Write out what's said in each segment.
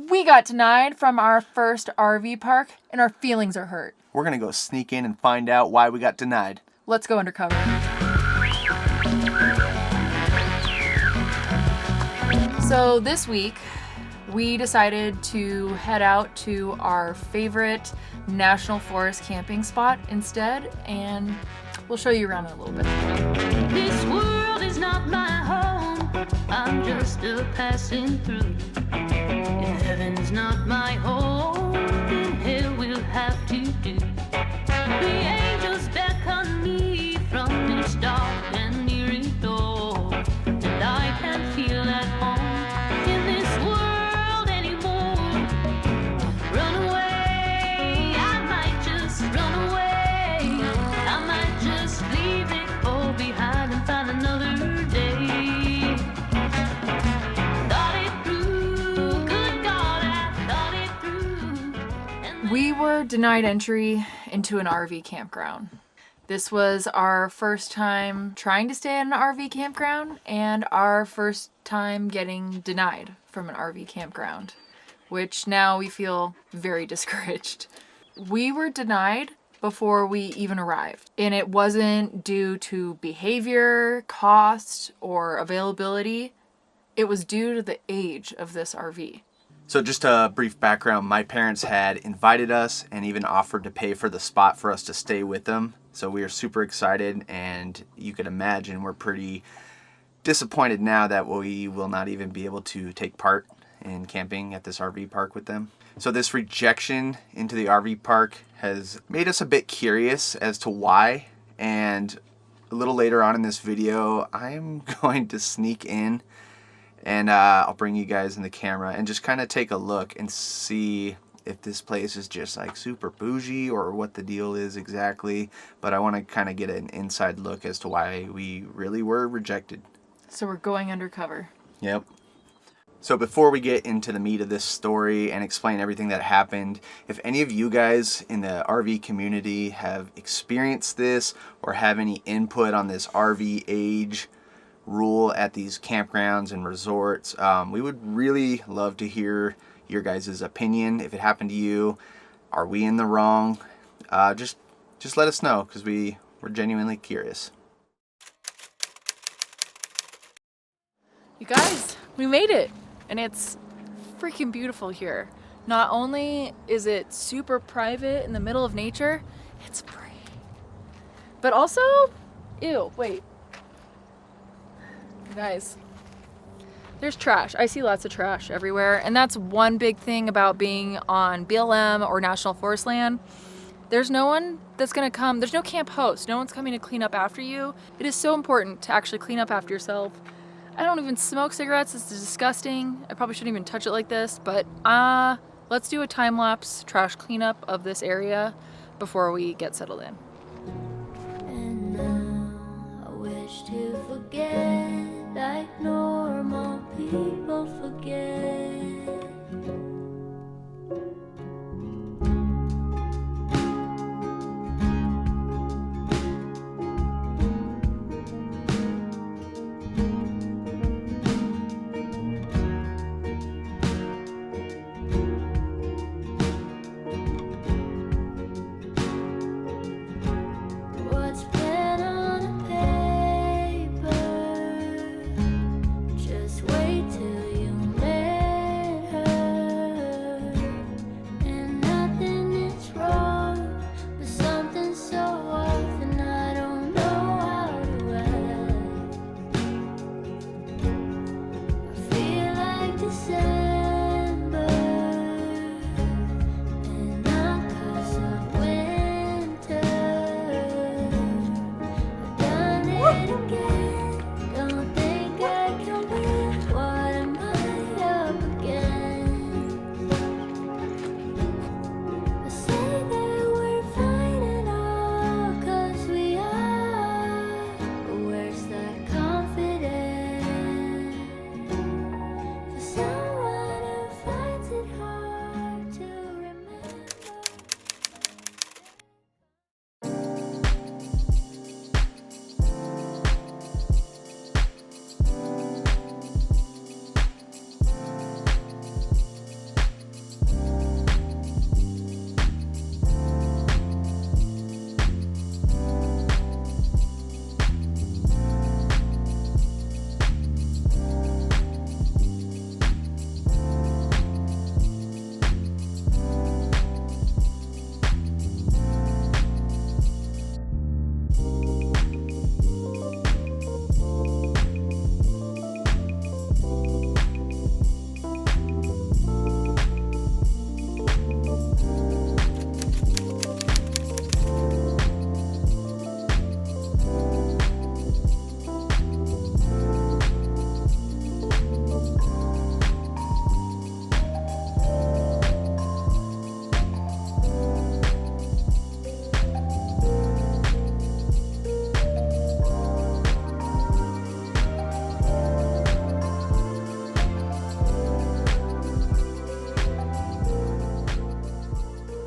We got denied from our first RV park and our feelings are hurt. We're gonna go sneak in and find out why we got denied. Let's go undercover. So this week, we decided to head out to our favorite national forest camping spot instead, and we'll show you around in a little bit. This world is not my home, I'm just a passing through. If heaven's not my home, then hell will have to do. The angels beckon me from this dark and eerie door, and I can't feel at home in this world anymore. Run away, I might just run away. I might just leave it all behind and find another day. Thought it through, good God, I thought it through. We were denied entry into an RV campground. This was our first time trying to stay at an RV campground and our first time getting denied from an RV campground, which now we feel very discouraged. We were denied before we even arrived, and it wasn't due to behavior, cost, or availability. It was due to the age of this RV. So just a brief background, my parents had invited us and even offered to pay for the spot for us to stay with them. So we are super excited, and you can imagine we're pretty disappointed now that we will not even be able to take part in camping at this RV park with them. So this rejection into the RV park has made us a bit curious as to why, and a little later on in this video I'm going to sneak in and I'll bring you guys in the camera and just kind of take a look and see if this place is just like super bougie or what the deal is exactly. But I want to kind of get an inside look as to why we really were rejected. So we're going undercover. Yep. So before we get into the meat of this story and explain everything that happened, if any of you guys in the RV community have experienced this or have any input on this RV age rule at these campgrounds and resorts, we would really love to hear your guys' opinion. If it happened to you, are we in the wrong? Just let us know, because we're genuinely curious. You guys, we made it, and it's freaking beautiful here. Not only is it super private in the middle of nature, it's free. But also, ew, wait. You guys, there's trash. I see lots of trash everywhere, and that's one big thing about being on BLM or National Forest land. There's no one that's gonna come, there's no camp host. No one's coming to clean up after you. It is so important to actually clean up after yourself. I don't even smoke cigarettes, it's disgusting. I probably shouldn't even touch it like this, but let's do a time-lapse trash cleanup of this area before we get settled in. And now I wish to forget like normal people forget. What's pen on paper? Just wait till you make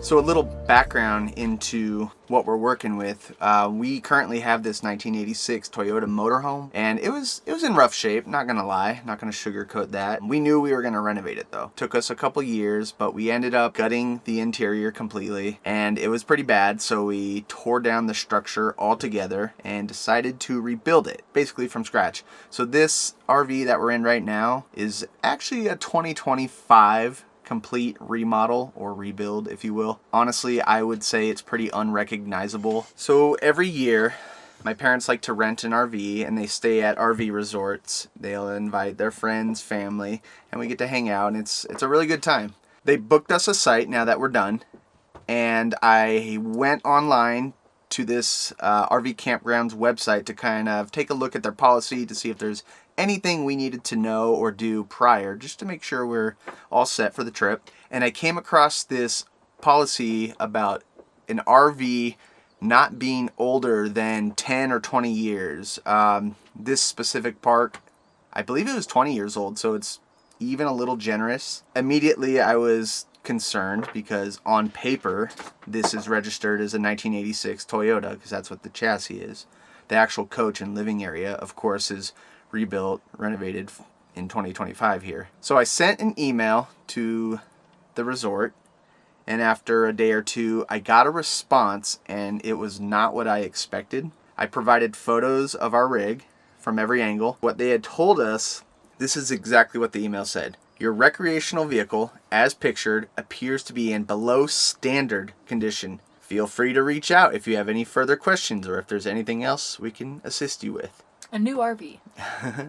So a little background into what we're working with. We currently have this 1986 Toyota Motorhome, and it was in rough shape, not gonna lie, not gonna sugarcoat that. We knew we were gonna renovate it though. Took us a couple years, but we ended up gutting the interior completely, and it was pretty bad, so we tore down the structure altogether and decided to rebuild it, basically from scratch. So this RV that we're in right now is actually a 2025 complete remodel or rebuild, if you will. Honestly, I would say it's pretty unrecognizable. So every year, my parents like to rent an RV and they stay at RV resorts. They'll invite their friends, family, and we get to hang out, and it's a really good time. They booked us a site now that we're done, and I went online to this RV Campground's website to kind of take a look at their policy to see if there's anything we needed to know or do prior, just to make sure we're all set for the trip. And I came across this policy about an RV not being older than 10 or 20 years. This specific park, I believe it was 20 years old, so it's even a little generous. Immediately I was concerned because on paper this is registered as a 1986 Toyota, because that's what the chassis is. The actual coach and living area, of course, is rebuilt, renovated in 2025 here. So I sent an email to the resort, and after a day or two I got a response, and it was not what I expected. I provided photos of our rig from every angle. What they had told us, this is exactly what the email said. Your recreational vehicle, as pictured, appears to be in below standard condition. Feel free to reach out if you have any further questions or if there's anything else we can assist you with. A new RV.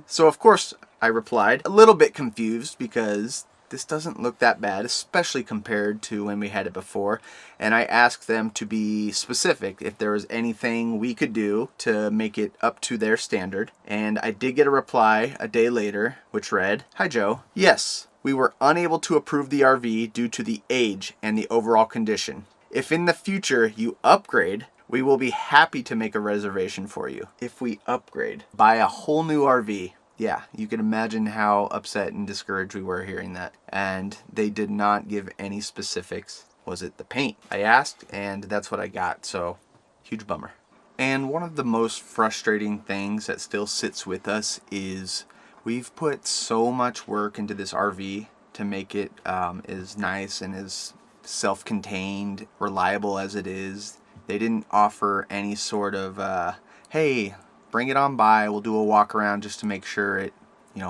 So of course I replied, a little bit confused because this doesn't look that bad, especially compared to when we had it before. And I asked them to be specific if there was anything we could do to make it up to their standard. And I did get a reply a day later, which read, "Hi Joe. Yes, we were unable to approve the RV due to the age and the overall condition. If in the future you upgrade, we will be happy to make a reservation for you." If we upgrade, buy a whole new RV. Yeah, you can imagine how upset and discouraged we were hearing that. And they did not give any specifics. Was it the paint? I asked, and that's what I got, so huge bummer. And one of the most frustrating things that still sits with us is we've put so much work into this RV to make it as nice and as self-contained, reliable as it is. They didn't offer any sort of, hey, bring it on by, we'll do a walk around just to make sure it,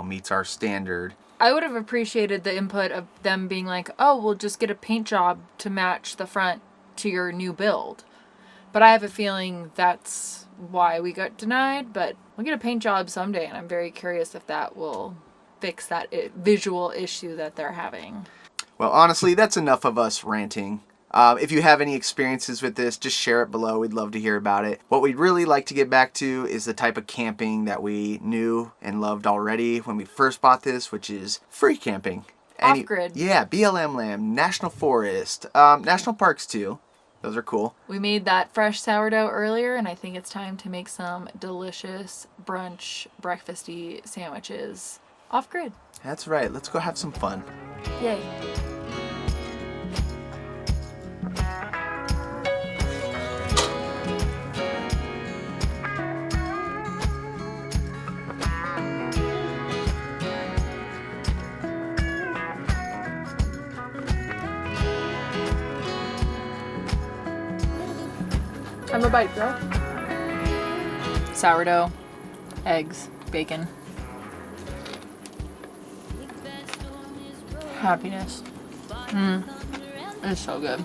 meets our standard. I would have appreciated the input of them being like, oh, we'll just get a paint job to match the front to your new build. But I have a feeling that's why we got denied, but we'll get a paint job someday, and I'm very curious if that will fix that visual issue that they're having. Well, honestly, that's enough of us ranting. If you have any experiences with this, just share it below. We'd love to hear about it. What we'd really like to get back to is the type of camping that we knew and loved already when we first bought this, which is free camping. Off-grid. Yeah, BLM land, national forest, national parks too. Those are cool. We made that fresh sourdough earlier, and I think it's time to make some delicious brunch, breakfasty sandwiches off-grid. That's right. Let's go have some fun. Yay. I'm a bite, girl. Sourdough, eggs, bacon. Happiness. It's so good.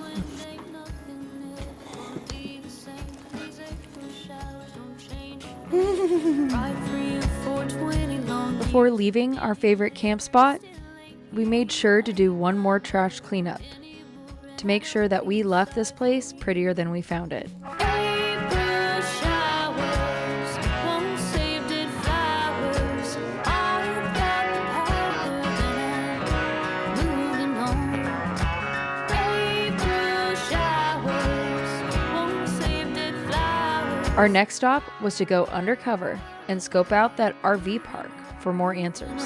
Before leaving our favorite camp spot, we made sure to do one more trash cleanup to make sure that we left this place prettier than we found it. Our next stop was to go undercover and scope out that RV park for more answers.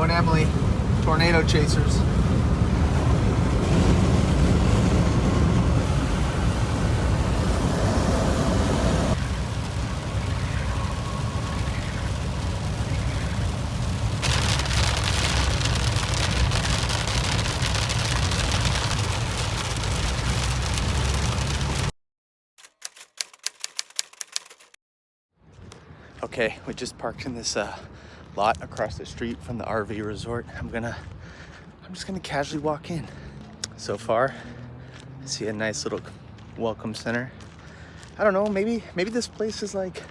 Joe and Emily, tornado chasers. Okay, we just parked in this lot across the street from the RV resort. I'm just gonna casually walk in. So far, I see a nice little welcome center. I don't know, maybe this place is like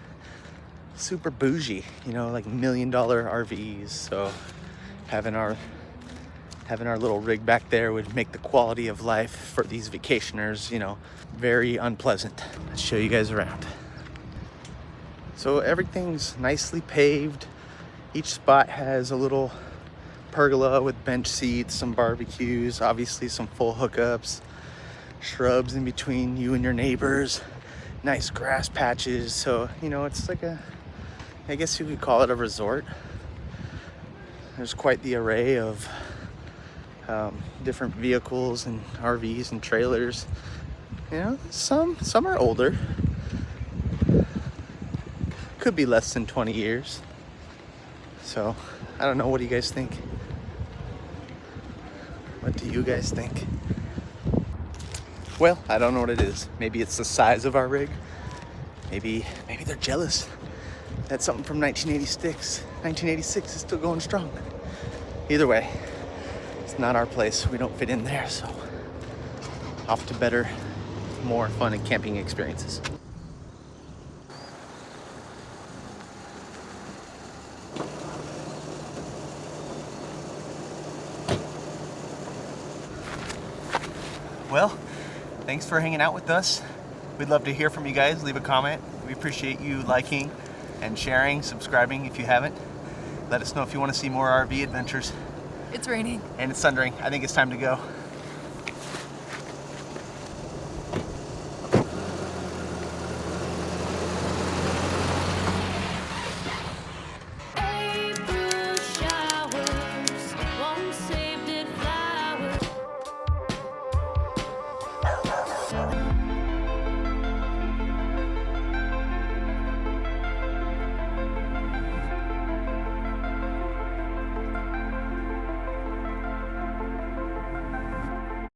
super bougie, you know, like $1 million RVs. So having our little rig back there would make the quality of life for these vacationers, you know, very unpleasant. Let's show you guys around. So everything's nicely paved. Each spot has a little pergola with bench seats, some barbecues, obviously some full hookups, shrubs in between you and your neighbors, nice grass patches. So, you know, it's like I guess you could call it a resort. There's quite the array of different vehicles and RVs and trailers. You know, some are older. Could be less than 20 years. So, I don't know, what do you guys think? What do you guys think? Well, I don't know what it is. Maybe it's the size of our rig. Maybe they're jealous. That's something from 1986. 1986 is still going strong. Either way, it's not our place. We don't fit in there, so off to better, more fun and camping experiences. Well, thanks for hanging out with us. We'd love to hear from you guys. Leave a comment. We appreciate you liking and sharing, subscribing if you haven't. Let us know if you want to see more RV adventures. It's raining. And it's thundering. I think it's time to go.